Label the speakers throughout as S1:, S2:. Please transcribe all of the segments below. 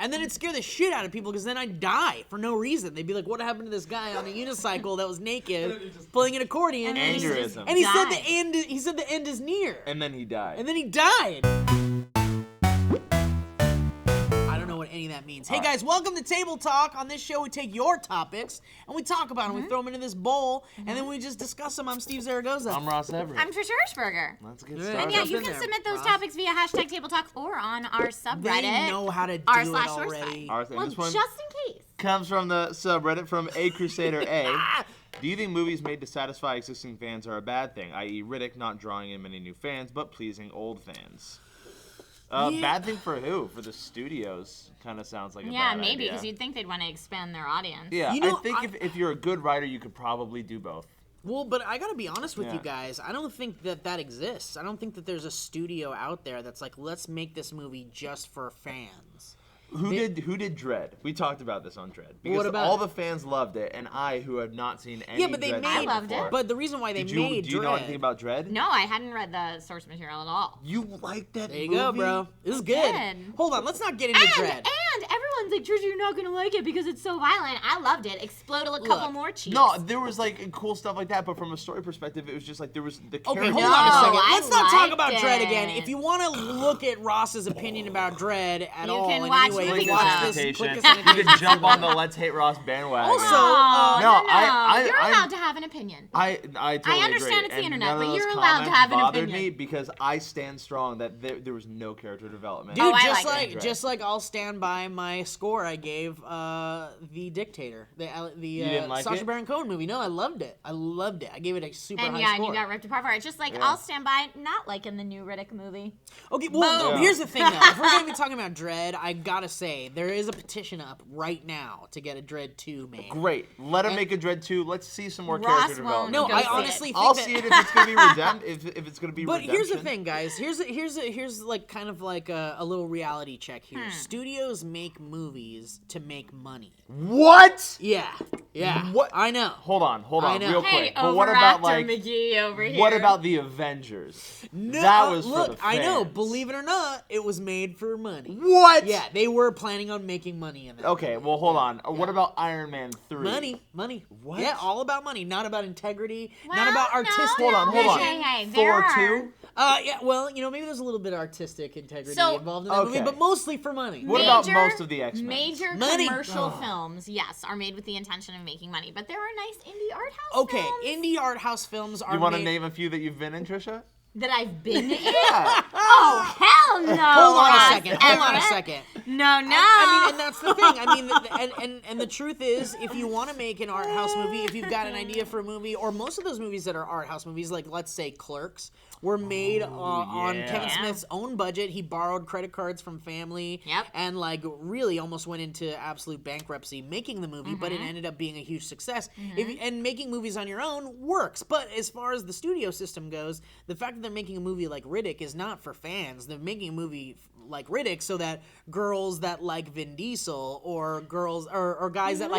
S1: and then it'd scare the shit out of people because then I'd die for no reason. They'd be like, "What happened to this guy on a unicycle that was naked playing an accordion?" And he said the end. He said the end is near.
S2: And then he died.
S1: I don't know what any of that means. Hey guys, welcome to Table Talk. On this show, we take your topics and we talk about them. We throw them into this bowl and then we just discuss them. I'm Steve Zaragoza.
S2: I'm Ross Everett.
S3: I'm Trisha Hirschberger.
S2: Let's get started.
S3: And yeah, you can submit those topics via hashtag Table Talk or on our subreddit.
S1: They know how to do it already.
S3: Well,
S2: this one
S3: just in case.
S2: Comes from the subreddit from A Crusader A. Do you think movies made to satisfy existing fans are a bad thing, i.e. Riddick not drawing in many new fans, but pleasing old fans? Bad thing for who? For the studios, kind of sounds like a bad
S3: maybe,
S2: idea.
S3: because you'd think they'd want to expand their audience.
S2: Yeah, I think if you're a good writer, you could probably do both.
S1: Well, but I gotta be honest with you guys. I don't think that exists. I don't think that there's a studio out there that's like, let's make this movie just for fans.
S2: Who did Dredd? We talked about this on Dredd. Because all the fans loved it, and I, who have not seen any Dredd
S3: I loved
S2: before,
S3: it.
S1: But the reason why they made
S2: Do you know anything about Dredd?
S3: No, I hadn't read the source material at all.
S2: You like that
S1: There you
S2: movie?
S1: go, bro. This is good. Hold on, let's not get into Dredd.
S3: And everyone's like, Trisha, you're not going to like it because it's so violent. I loved it. Exploded a couple more cheeks.
S2: No, there was like cool stuff like that, but from a story perspective, it was just like there was the character.
S1: Okay, hold on a second.
S3: I
S1: Let's not talk
S3: liked
S1: about Dredd
S3: it.
S1: again. If you want to look at Ross's opinion about Dredd at all,
S3: can
S1: in
S3: watch
S1: any way,
S3: Movie
S1: you can watch
S3: Club.
S1: this. Click this
S2: You can jump on the Let's Hate Ross bandwagon.
S1: Also,
S3: you're allowed to have an opinion.
S2: I totally
S3: understand
S2: agree.
S3: it's the
S2: And
S3: internet,
S2: none of
S3: but
S2: those
S3: you're allowed to
S2: comments
S3: have an
S2: bothered
S3: opinion.
S2: me because I stand strong that there was no character development.
S1: dude,
S3: I like
S2: it.
S1: just like I'll stand by my score I gave The Dictator, the
S2: didn't like
S1: Sacha
S2: it?
S1: Baron Cohen movie. No, I loved it. I gave it a super high score.
S3: And you got ripped apart for it. Just like I'll stand by not liking the new Riddick movie.
S1: Okay, well, no, here's the thing, though. If we're going to be talking about Dredd, I gotta say, there is a petition up right now to get a Dredd 2 made.
S2: Great. Let him make a Dredd 2. Let's see some more
S3: Ross
S2: character
S3: won't
S2: development.
S1: No,
S3: Go
S1: I
S3: see
S1: honestly
S3: it.
S1: think
S2: I'll
S1: that...
S2: see it if it's going to be if it's going to be
S1: But
S2: redemption.
S1: here's the thing, guys. Here's like kind of like a little reality check here. Studios make movies to make money.
S2: What?
S1: Yeah.
S2: What?
S1: I know.
S2: Hold on,
S1: I know.
S2: real
S3: Hey,
S2: quick. But what about like
S3: McGee over here?
S2: what about the Avengers?
S1: No,
S2: that was
S1: look,
S2: for the
S1: I know.
S2: fans.
S1: Believe it or not, it was made for money.
S2: What?
S1: Yeah, they were planning on making money in that.
S2: Okay, well hold on. What about Iron Man 3?
S1: Money.
S2: What?
S1: Yeah, all about money, not about integrity,
S3: Well,
S1: not about
S3: no,
S1: artistic.
S2: Hold on.
S3: Hey,
S2: Thor
S3: there
S2: 2?
S1: Yeah, well, maybe there's a little bit of artistic integrity
S3: So-
S1: involved in that movie,
S2: Okay.
S1: but mostly for money.
S2: What about most of the X-Men?
S3: Major
S1: Money.
S3: commercial films, yes, are made with the intention of making money, but there are nice indie art house
S1: Okay,
S3: films
S1: indie art house films are
S2: You want to
S1: made...
S2: name a few that you've been in, Trisha?
S3: that I've been in.
S2: Yeah.
S3: Oh, hell no!
S1: Hold on a
S3: Ross
S1: second. Hold on a
S3: Everett.
S1: second.
S3: No.
S1: I mean, and that's the thing. I mean, and the truth is, if you want to make an art house movie, if you've got an idea for a movie, or most of those movies that are art house movies, like let's say Clerks, were made on Kevin Smith's own budget. He borrowed credit cards from family, and like really almost went into absolute bankruptcy making the movie, but it ended up being a huge success. And making movies on your own works, but as far as the studio system goes, the fact that they're making a movie like Riddick is not for fans. They're making a movie like Riddick so that girls that like Vin Diesel or girls or guys that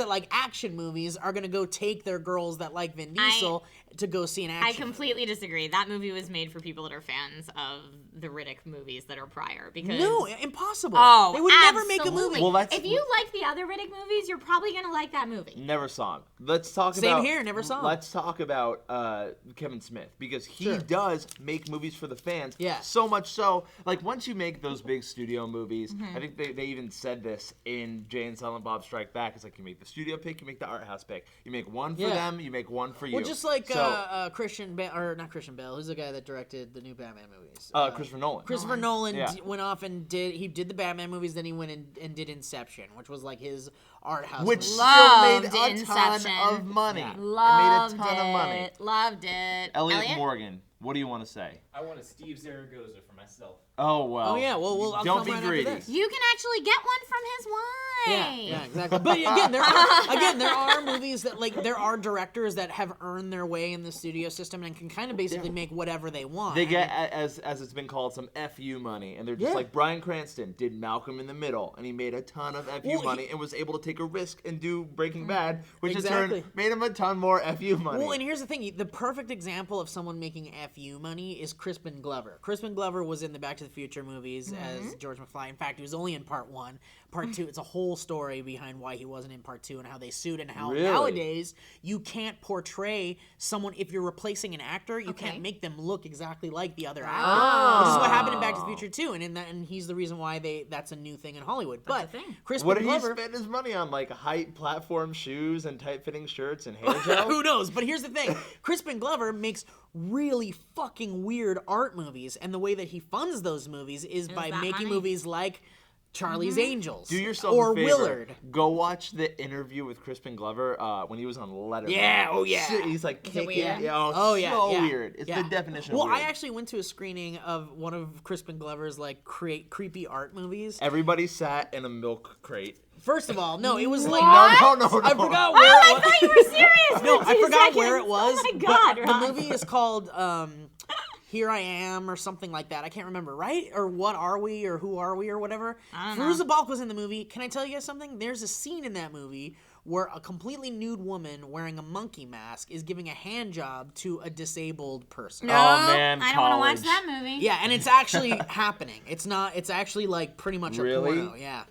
S1: like action movies are gonna go take their girls that like Vin Diesel to go see an action.
S3: I completely disagree. That movie was made for people that are fans of the Riddick movies that are prior. Because
S1: no, impossible.
S3: Oh,
S1: they would never make a movie.
S2: Well,
S3: if you like the other Riddick movies, you're probably gonna like that movie.
S2: Never saw him. Let's talk
S1: Same
S2: about.
S1: here, never saw him.
S2: Let's talk about Kevin Smith because he does make movies for the fans.
S1: Yeah.
S2: So much so, like once you make those big studio movies, I think they even said this in Jay and Silent Bob Strike Back. It's like you make the studio pick, you make the art house pick. You make one for them, you make one for you.
S1: Well, just like Christian Bale, or not Christian Bale, who's the guy that directed the new Batman movies?
S2: Christopher Nolan.
S1: Christopher Nolan went off and did the Batman movies. Then he went and did Inception, which was like his art house.
S2: Which
S1: movie.
S2: still made a
S3: Inception.
S2: ton of money.
S3: Loved
S2: it made a ton of money.
S3: Loved it.
S2: Elliot Morgan, what do you want to say?
S4: I want a Steve Zaragoza for myself.
S2: Oh well.
S1: Oh yeah. Well, I'll
S2: don't
S1: come
S2: be
S1: right
S2: greedy.
S1: after this.
S3: You can actually get one from his
S1: Yeah, exactly. But again, there are movies that like there are directors that have earned their way in the studio system and can kind of basically make whatever they want.
S2: They get, as it's been called, some FU money, and they're just like Bryan Cranston did Malcolm in the Middle, and he made a ton of FU money and was able to take a risk and do Breaking Bad, which in turn made him a ton more FU money.
S1: Well, and here's the thing: the perfect example of someone making FU money is Crispin Glover. Crispin Glover was in the Back to the Future movies as George McFly. In fact, he was only in Part 1. Part 2, it's a whole story behind why he wasn't in Part 2 and how they sued and how nowadays you can't portray someone, if you're replacing an actor, you can't make them look exactly like the other actor. Which is what happened in Back to the Future 2, and he's the reason why that's a new thing in Hollywood. But Crispin Glover...
S2: What did he spend his money on? Like height platform shoes and tight-fitting shirts and hair gel?
S1: Who knows? But here's the thing. Crispin Glover makes really fucking weird art movies, and the way that he funds those movies is by making movies like Charlie's Angels.
S2: Do yourself
S1: or
S2: a favor.
S1: Willard.
S2: Go watch the interview with Crispin Glover when he was on Letterman.
S1: Yeah,
S2: He's like kicking.
S3: weird?
S2: Weird. It's the definition of weird.
S1: Well, I actually went to a screening of one of Crispin Glover's like creepy art movies.
S2: Everybody sat in a milk crate.
S1: First of all, no, it was like
S2: No.
S1: I forgot where it was.
S3: I thought you were serious.
S1: No,
S3: for
S1: I
S3: 2
S1: forgot
S3: seconds.
S1: where it was.
S3: Oh my God,
S1: but
S3: Ron.
S1: the movie is called Here I Am or something like that. I can't remember, right? Or What Are We or Who Are We or whatever. Fairuza Balk was in the movie. Can I tell you guys something? There's a scene in that movie where a completely nude woman wearing a monkey mask is giving a hand job to a disabled person.
S3: No,
S2: Oh, man,
S3: I don't want to
S2: college.
S3: watch that movie.
S1: Yeah, and it's actually happening. It's actually like pretty much a porno. Yeah.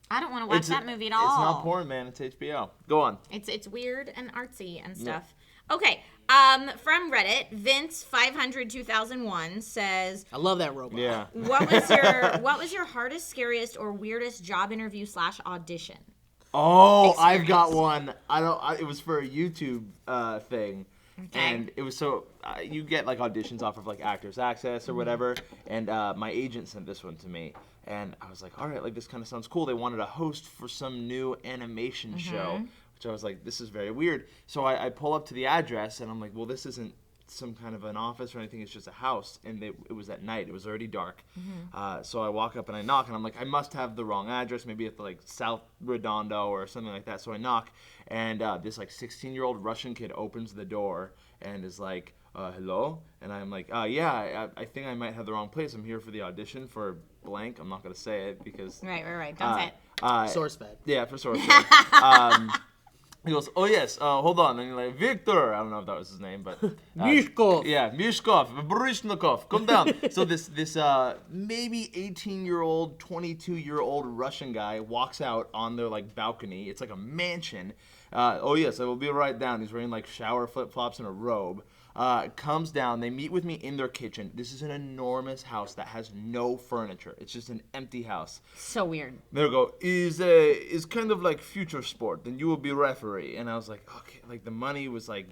S3: I don't want to watch that movie at all.
S2: It's not porn, man. It's HBO. Go on.
S3: It's weird and artsy and stuff. Okay. From Reddit, Vince5002001 says,
S1: I love that robot.
S2: Yeah.
S3: what was your hardest, scariest, or weirdest job interview / audition?
S2: Oh,
S3: Experience.
S2: I've got one. It was for a YouTube thing.
S3: Okay.
S2: And it was you get like auditions off of like Actors Access or whatever, and my agent sent this one to me, and I was like, all right, like this kind of sounds cool. They wanted a host for some new animation show, which I was like, this is very weird. So I pull up to the address, and I'm like, well, this isn't some kind of an office or anything. It's just a house, and it was at night. It was already dark. So I walk up and I knock, and I'm like, I must have the wrong address. Maybe it's like South Redondo or something like that. So I knock, and this like 16-year-old Russian kid opens the door and is like, hello? And I'm like, yeah, I think I might have the wrong place. I'm here for the audition for blank. I'm not going to say it because...
S3: Right. Don't say it.
S1: SourceFed.
S2: Yeah, for SourceFed. He goes, oh yes, hold on. And you're like, Victor, I don't know if that was his name, but...
S1: Mishkov.
S2: Yeah, Mishkov, Baryshnikov, come down. So this maybe 18-year-old, 22-year-old Russian guy walks out on their like balcony. It's like a mansion. Oh yes, I will be right down. He's wearing like shower flip-flops and a robe. Comes down. They meet with me in their kitchen. This is an enormous house that has no furniture. It's just an empty house.
S3: So weird.
S2: They'll go, is kind of like future sport, and you will be referee. And I was like, okay, like the money was like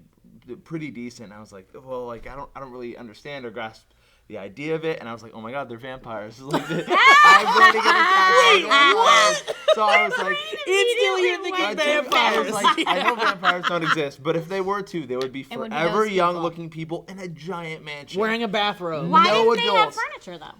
S2: pretty decent. I was like, well, like I don't really understand or grasp the idea of it. And I was like, oh my God, they're vampires. Like, I'm going to get attacked. What? So I was like,
S1: Instantly you're thinking vampires.
S2: I was like, I know vampires don't exist, but if they were to, they would be
S3: would be
S2: forever
S3: those
S2: young-looking people in a giant mansion.
S1: Wearing a bathrobe.
S3: Why
S2: No
S3: didn't they have
S2: adults.
S3: furniture, though?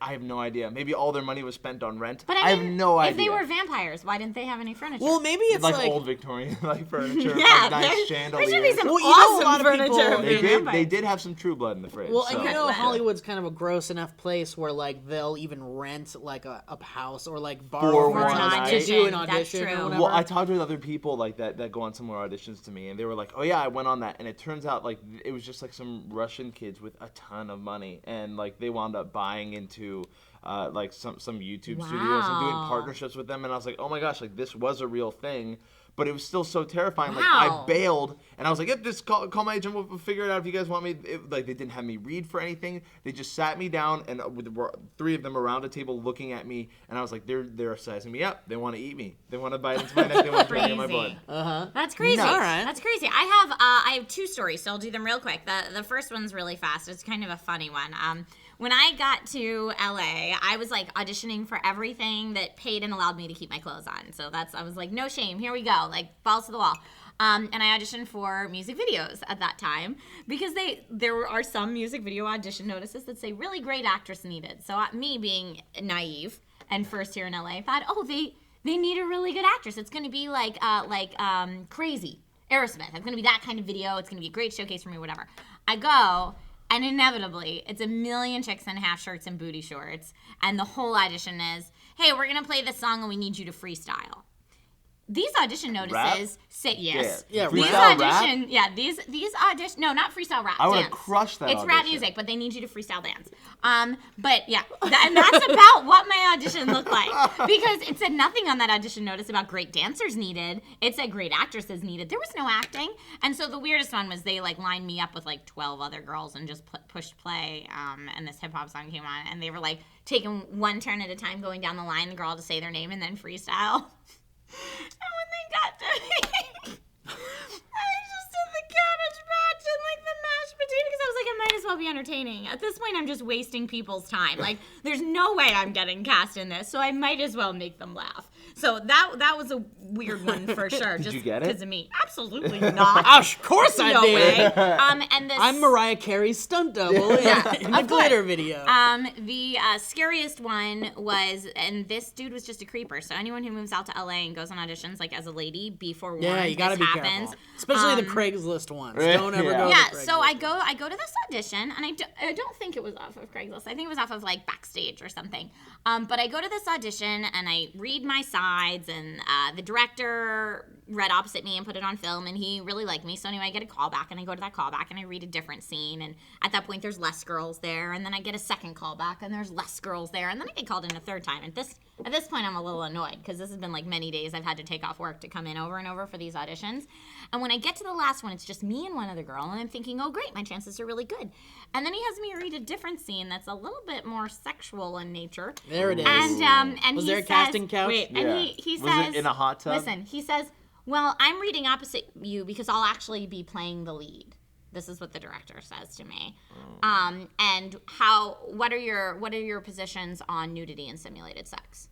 S2: I have no idea. Maybe all their money was spent on rent.
S3: But
S2: I have no idea.
S3: If they were vampires, why didn't they have any furniture?
S1: Well, maybe it's
S2: like,
S1: like
S2: old Victorian like furniture,
S3: yeah,
S2: like nice
S3: there
S2: chandeliers.
S3: should be some
S1: Well, you know, a
S3: awesome
S1: lot of people-
S3: furniture.
S2: They did have some True Blood in the fridge.
S1: Well,
S2: so.
S1: and you know,
S3: Wow.
S1: Hollywood's kind of a gross enough place where like they'll even rent like a house or like
S2: For
S1: borrow
S2: one
S1: from
S2: night.
S1: to do an
S3: That's
S1: audition
S3: true.
S1: or whatever.
S2: Well, I talked with other people like that go on similar auditions to me, and they were like, "Oh yeah, I went on that," and it turns out like it was just like some Russian kids with a ton of money, and like they wound up buying into like some YouTube studios and doing
S3: Wow.
S2: partnerships with them, and I was like, "Oh my gosh, like this was a real thing." But it was still so terrifying. Like
S3: Wow.
S2: I bailed, and I was like, "Yep, just call my agent. We'll figure it out if you guys want me." Like they didn't have me read for anything. They just sat me down, and were 3 of them around a table looking at me, and I was like, "They're sizing me up. They want to eat me. They want to bite into my neck. They want to drink in my blood."
S3: That's crazy.
S1: All right.
S3: That's crazy. I have 2 stories, so I'll do them real quick. The first one's really fast. It's kind of a funny one. When I got to LA, I was like auditioning for everything that paid and allowed me to keep my clothes on. So I was like, no shame, here we go, like balls to the wall. And I auditioned for music videos at that time because there are some music video audition notices that say really great actress needed. So me being naive and first here in LA, thought, oh, they they need a really good actress. It's going to be like Crazy, Aerosmith. It's going to be that kind of video. It's going to be a great showcase for me, whatever. I go, and inevitably, it's a million chicks in half shirts and booty shorts, and the whole audition is, hey, we're going to play this song, and we need you to freestyle. These audition notices say yes.
S2: Yeah,
S3: these
S2: freestyle
S3: audition,
S2: rap?
S3: yeah, these audition. No, not freestyle rap.
S2: I would have
S3: dance.
S2: crushed that.
S3: It's
S2: audition.
S3: rap music, but they need you to freestyle dance. But yeah, and that's about what my audition looked like, because it said nothing on that audition notice about great dancers needed. It said great actresses needed. There was no acting, and so the weirdest one was they like lined me up with like 12 other girls and just pushed play, and this hip hop song came on, and they were like taking one turn at a time, going down the line, the girl to say their name and then freestyle. And when they got to me, I just did the cabbage patch and like the mashed potato because I was like, it might as well be entertaining. At this point, I'm just wasting people's time. Like, there's no way I'm getting cast in this, so I might as well make them laugh. So that was a weird one for sure.
S2: Did
S3: just
S2: you get it?
S3: Because of me. Absolutely not.
S1: Of course I
S3: no
S1: did.
S3: way. And this,
S1: I'm Mariah Carey's stunt double in the glitter video.
S3: The scariest one was, and this dude was just a creeper. So anyone who moves out to LA and goes on auditions, like as a lady, be forewarned.
S1: Yeah, you gotta
S3: this
S1: be
S3: happens.
S1: careful, especially the Craigslist ones.
S2: Right,
S1: Don't ever
S2: yeah.
S1: go.
S3: Yeah,
S1: to Craigslist.
S3: so I go to this audition, and I don't think it was off of Craigslist. I think it was off of like Backstage or something. But I go to this audition, and I read my sides, and the director read opposite me and put it on film, and he really liked me. So anyway, I get a call back, and I go to that call back, and I read a different scene, and at that point, there's less girls there, and then I get a second call back, and there's less girls there, and then I get called in a third time. At this point, I'm a little annoyed, because this has been like many days I've had to take off work to come in over and over for these auditions. And when I get to the last one, it's just me and one other girl, and I'm thinking, oh great, my chances are really good. And then he has me read a different scene that's a little bit more sexual in nature.
S1: There it is.
S3: And
S1: Was
S3: he
S1: there a
S3: says,
S1: casting couch?
S3: wait,
S2: Yeah.
S3: and he
S2: Was
S3: says,
S2: it in a hot tub?
S3: Listen, he says, well, I'm reading opposite you because I'll actually be playing the lead. This is what the director says to me. And what are your positions on nudity and simulated sex?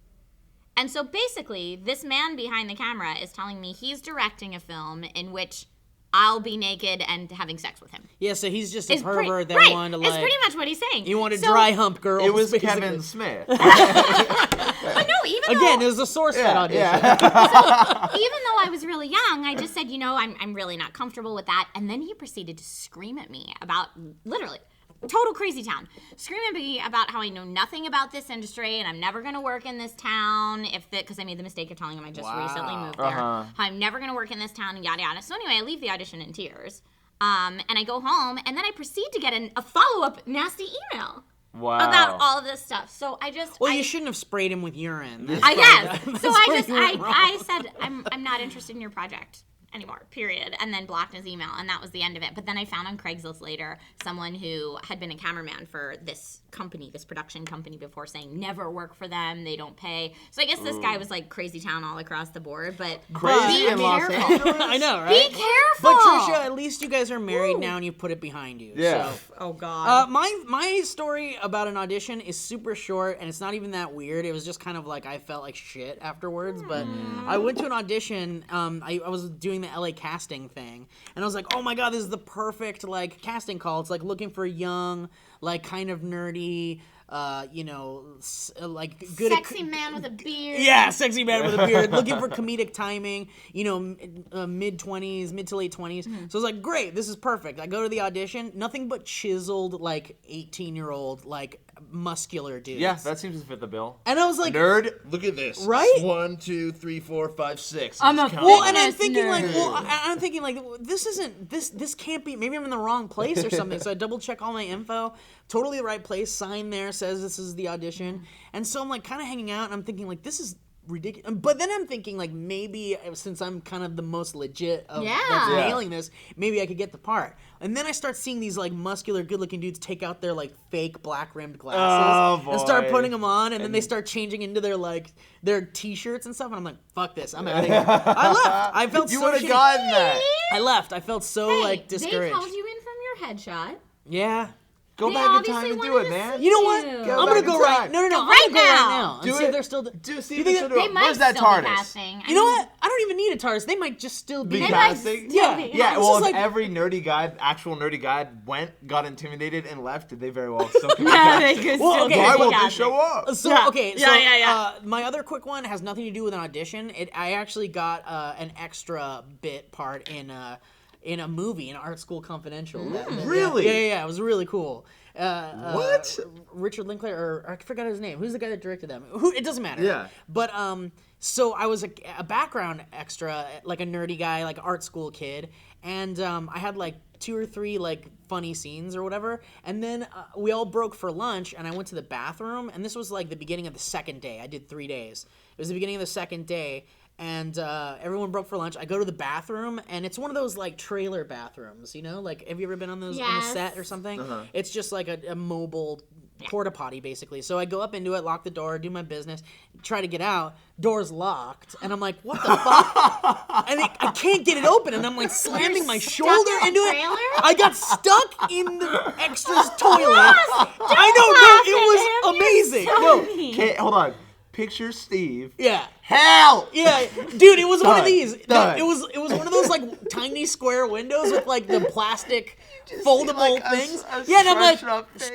S3: And so basically, this man behind the camera is telling me he's directing a film in which I'll be naked and having sex with him.
S1: Yeah, so he's just a
S3: It's
S1: pervert that
S3: right.
S1: wanted to like.
S3: It's pretty much what he's saying.
S1: He wanted
S3: So-
S1: dry hump girls.
S2: It was
S1: basically.
S2: Kevin Smith.
S3: But no, even
S1: Again,
S3: though,
S1: it was a SourceFed audition.
S3: even though I was really young, I just said, I'm really not comfortable with that. And then he proceeded to scream at me about, literally, total crazy town. Scream at me about how I know nothing about this industry and I'm never going to work in this town because I made the mistake of telling him I just recently moved there. How I'm never going to work in this town and yada yada. So anyway, I leave the audition in tears. And I go home and then I proceed to get a follow-up nasty email.
S2: Wow.
S3: About all of this stuff. So I just...
S1: Well, you shouldn't have sprayed him with urine.
S3: I guess.
S1: That's
S3: So
S1: where you went wrong.
S3: I said, I'm not interested in your project anymore, period. And then blocked his email, and that was the end of it. But then I found on Craigslist later someone who had been a cameraman for this company, this production company before, saying never work for them, they don't pay. So I guess this guy was like crazy town all across the board, but
S2: Crazy
S3: be
S2: in Los
S3: careful.
S2: Angeles?
S1: I know, right?
S3: Be careful.
S1: But Trisha, at least you guys are married now and you put it behind you.
S2: Yeah.
S1: So.
S3: Oh God.
S1: My story about an audition is super short and it's not even that weird. It was just kind of like I felt like shit afterwards. But I went to an audition. I was doing the LA casting thing, and I was like, oh my God, this is the perfect like casting call. It's like looking for young, like kind of nerdy, like good.
S3: Sexy man with a beard.
S1: Yeah, sexy man with a beard, looking for comedic timing, mid to late 20s. So I was like, great, this is perfect. I go to the audition, nothing but chiseled, like, 18-year-old, like, muscular dudes.
S2: Yeah, that seems to fit the bill.
S1: And I was like,
S2: Nerd, look at this.
S1: Right?
S2: 1, 2, 3, 4, 5, 6.
S3: I'm a
S2: Just count
S1: well,
S2: them.
S1: and I'm
S3: Fitness
S1: thinking
S3: nerd.
S1: I'm thinking like, this can't be, maybe I'm in the wrong place or something. So I double check all my info, totally the right place, sign there, says this is the audition. And so I'm like kind of hanging out and I'm thinking like, this is ridiculous. But then I'm thinking like, maybe since I'm kind of the most legit of that's nailing this, maybe I could get the part. And then I start seeing these like muscular, good-looking dudes take out their like fake black-rimmed glasses and start putting them on, and then they start changing into their t-shirts and stuff. And I'm like, "Fuck this! I'm out of here." I left. I felt
S2: You
S1: so
S2: would have
S1: shitty.
S2: gotten that.
S1: I left. I felt so like discouraged.
S3: They called you in from your headshot.
S1: Yeah.
S2: Go
S3: They
S2: back in
S3: obviously
S2: time and do
S3: wanted
S2: it,
S3: to
S2: man.
S3: see
S1: You know what?
S3: you.
S1: I'm
S2: Go
S1: gonna
S2: back
S1: go
S2: in
S1: right.
S2: time.
S1: No. I'm
S3: Go
S1: gonna
S3: right
S1: go right
S3: now.
S1: now.
S2: Do
S1: and see
S2: it.
S1: if they're still.
S2: Do see
S1: you
S2: if
S1: think
S2: they're
S1: that-
S3: They might
S2: Where's that
S3: still be
S2: TARDIS?
S3: casting.
S1: You know what? I don't even need a TARDIS. They might just still be.
S2: Be
S3: They might
S2: casting?
S3: still
S1: Yeah.
S3: be
S2: Yeah,
S1: It's
S2: well,
S1: just
S2: if
S1: like-
S2: every actual nerdy guy got intimidated and left, they very well still could be
S3: Yeah, they
S2: casting.
S3: could
S1: Well,
S3: still
S1: okay,
S3: be
S2: Why won't they
S3: casting.
S2: show up?
S1: So
S3: Yeah.
S1: okay, so
S3: Yeah.
S1: my other quick one has nothing to do with an audition. I actually got an extra bit part in a movie, in Art School Confidential.
S2: Really?
S1: Yeah. It was really cool.
S2: What?
S1: Richard Linklater, or I forgot his name. Who's the guy that directed them? It doesn't matter.
S2: Yeah.
S1: But so I was a background extra, like a nerdy guy, like art school kid, and I had like 2 or 3 like funny scenes or whatever, and then we all broke for lunch, and I went to the bathroom, and this was like the beginning of the second day. I did 3 days. It was the beginning of the second day. And everyone broke for lunch. I go to the bathroom, and it's one of those like trailer bathrooms, you know? Like, have you ever been on those on a
S3: Yes.
S1: set or something? It's just like a mobile porta potty, basically. So I go up into it, lock the door, do my business, try to get out. Door's locked, and I'm like, what the fuck? And I can't get it open, and I'm like slamming my shoulder
S3: in a
S1: into it.
S3: trailer?
S1: I got stuck in the extras toilet. I know, no, it was amazing. No,
S2: Okay, hold on. Picture Steve.
S1: yeah.
S2: Help!
S1: Yeah, dude, it was one of
S2: Done.
S1: these.
S2: Done.
S1: It was one of those like tiny square windows with like the plastic foldable
S2: like a
S1: things.
S2: a
S1: Yeah, and I'm like,
S2: stretched up face.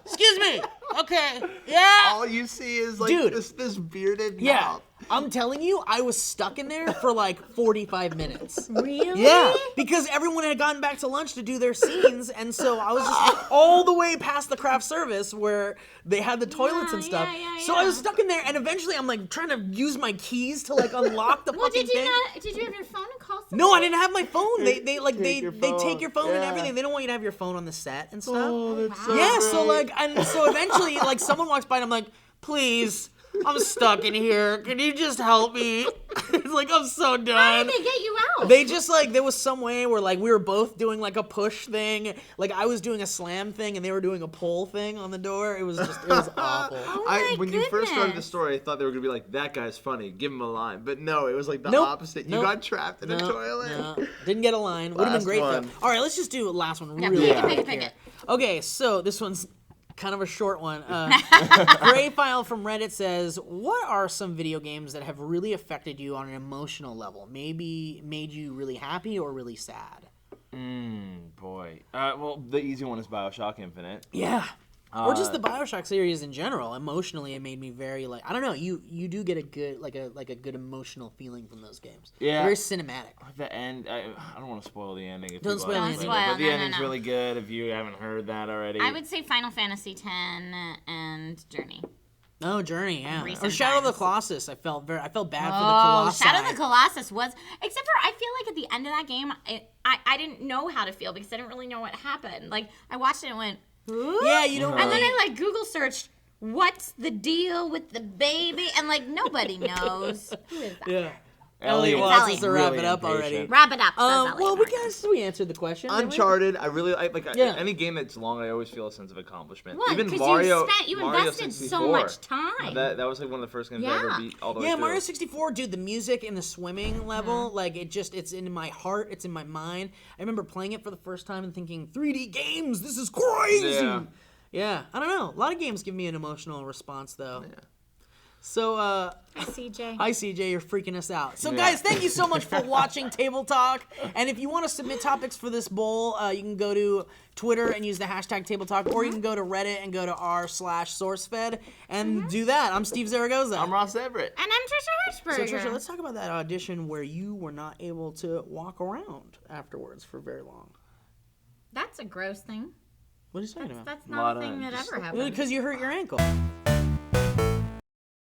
S1: excuse me, okay, yeah.
S2: All you see is like
S1: Dude.
S2: this bearded
S1: Yeah,
S2: mouth.
S1: I'm telling you, I was stuck in there for like 45 minutes.
S3: Really?
S1: Yeah, because everyone had gotten back to lunch to do their scenes, and so I was just all the way past the craft service where they had the toilets and stuff.
S3: yeah,
S1: So I was stuck in there, and eventually I'm like trying to use my keys to like unlock the
S3: Well,
S1: fucking
S3: did you
S1: thing.
S3: not? Did you have your phone and call somebody?
S1: No, I didn't have my phone. They
S2: Take your
S1: take your phone and
S2: phone.
S1: everything. They don't want you to have your phone on the set and stuff.
S2: Oh, that's so
S1: Yeah, so
S2: great.
S1: like, and so eventually, like, someone walks by and I'm like, please, I'm stuck in here. Can you just help me? It's like, I'm so
S3: How
S1: done.
S3: did they get you out?
S1: They just like, there was some way where like we were both doing like a push thing. Like I was doing a slam thing and they were doing a pull thing on the door. It was awful.
S3: Oh my
S2: When you first started the
S3: goodness.
S2: story, I thought they were gonna be like, "That guy's funny, give him a line." But no, it was like the
S1: Nope.
S2: opposite. You
S1: Nope.
S2: got trapped in a
S1: No,
S2: toilet.
S1: no, didn't get a line. Would have
S2: Last
S1: been great
S2: one.
S1: though. All right, let's just do the last one
S3: Yeah,
S1: really
S3: pick
S1: quick
S3: it.
S1: here. Okay, so this one's kind of a short one. Gray File from Reddit says, what are some video games that have really affected you on an emotional level? Maybe made you really happy or really sad?
S2: Boy. Well, the easy one is BioShock Infinite.
S1: Yeah. Or just the BioShock series in general. Emotionally, it made me very like, I don't know. You do get a good like a good emotional feeling from those games.
S2: Yeah.
S1: They're very cinematic.
S2: The end. I don't want to spoil the ending. If
S1: Don't
S2: people
S1: spoil
S2: haven't
S1: the
S2: played
S1: ending.
S2: it, but the
S3: No, no,
S2: ending's
S3: no.
S2: really good. If you haven't heard that already.
S3: I would say Final Fantasy X and Journey.
S1: Oh, Journey, yeah.
S3: Recent
S1: Or Shadow of the
S3: times.
S1: Colossus. I felt bad for the
S3: Oh,
S1: Colossi.
S3: Shadow of the Colossus was, except for I feel like at the end of that game, I didn't know how to feel because I didn't really know what happened. Like I watched it and went, "Huh?"
S1: Yeah, you don't
S3: And then
S1: really-
S3: I like Google searched, what's the deal with the baby? And like nobody knows. Who is that?
S1: Yeah.
S2: Ellie
S1: Ellie
S3: was
S1: wants us to wrap
S2: really
S1: it up
S2: impatient.
S1: already.
S3: Wrap it up. says Elliot
S1: Well,
S3: Martin.
S1: we answered the question. didn't we?
S2: Uncharted. I really
S1: Yeah.
S2: any game that's long. I always feel a sense of accomplishment.
S3: What?
S2: Even
S3: Because
S2: Mario.
S3: you
S2: Mario
S3: invested
S2: 64.
S3: so much time.
S2: That was like one of the first games I ever
S3: Yeah.
S2: beat all the way
S1: Yeah,
S2: through.
S1: Mario 64, dude, the music and the swimming level, like it's in my heart, it's in my mind. I remember playing it for the first time and thinking, 3D games, this is crazy.
S2: Yeah.
S1: Yeah, I don't know. A lot of games give me an emotional response though. Yeah. So,
S3: Hi, CJ.
S1: hi CJ, you're freaking us out. So
S2: Yeah.
S1: guys, thank you so much for watching Table Talk. And if you want to submit topics for this bowl, you can go to Twitter and use the hashtag Table Talk, or you can go to Reddit and go to r/SourceFed and do that. I'm Steve Zaragoza.
S2: I'm Ross Everett.
S3: And I'm Trisha
S1: So
S3: Hirschberger.
S1: Trisha, let's talk about that audition where you were not able to walk around afterwards for very long.
S3: That's a gross thing.
S1: What are you talking about?
S3: That's
S2: Lot
S3: not a
S2: of
S3: thing that
S2: just-
S3: ever happened.
S1: Because you hurt your ankle.